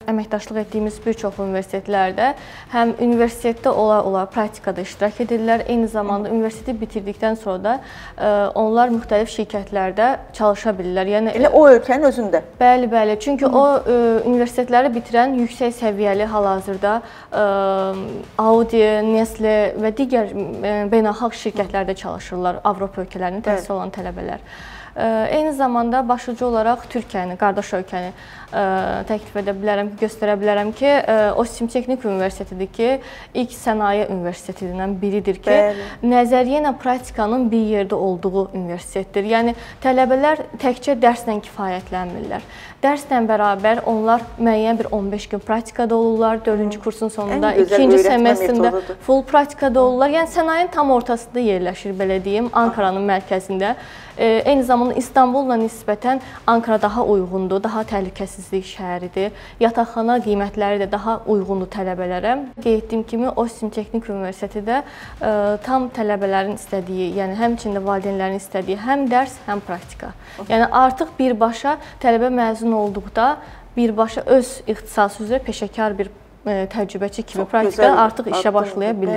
Əməkdaşlıq etdiyimiz bir çox universitetlərdə həm universitetdə olar praktikada iştirak edirlər, eyni zamanda universiteti bitirdikdən sonra da onlar müxtəlif şirkətlərdə çalışa bilirlər. Yəni elə o ölkənin özündə. Bəli, bəli. Çünki o universitetləri bitirən yüksək səviyyəli hal-hazırda Audi, Nestle və digər beynəlxalq şirkətlərdə çalışırlar, Avropa ölkələrində təhsil olan tələbələr. Eyni zamanda başlıca olaraq Türkiyəni, qardaş ölkəni təklif edə bilərəm ki, göstərə bilərəm ki, Ostim Texnik Universitetidir ki, ilk sənaye universitetindən biridir ki, nəzəriyyə ilə praktikanın bir yerdə olduğu universitetdir. Yəni, tələbələr təkcə dərslə kifayətlənmirlər. Dərslə bərabər onlar müəyyən bir 15 gün praktikada olurlar, 4-cü kursun sonunda, 2-ci semestrində full praktikada olurlar. Yəni, sənayenin tam ortasında yerləşir, belə deyim, Ankaranın mərkəzində. Eyni zamanda İstanbulla nisbətən Ankara daha uyğundur, daha təhlükəsizlik şəhəridir. Yataqxana qiymətləri də daha uyğundur tələbələrə. Qeyd etdiyim kimi, Ostim Texnik Universiteti də tam tələbələrin istədiyi, yəni həmçinin də valideynlərin istədiyi həm dərs, həm praktika. Yəni artıq birbaşa tələbə məzun olduqda birbaşa öz ixtisası üzrə peşəkar bir təcrübəçi kimi praktikada artıq işə başlaya bilir.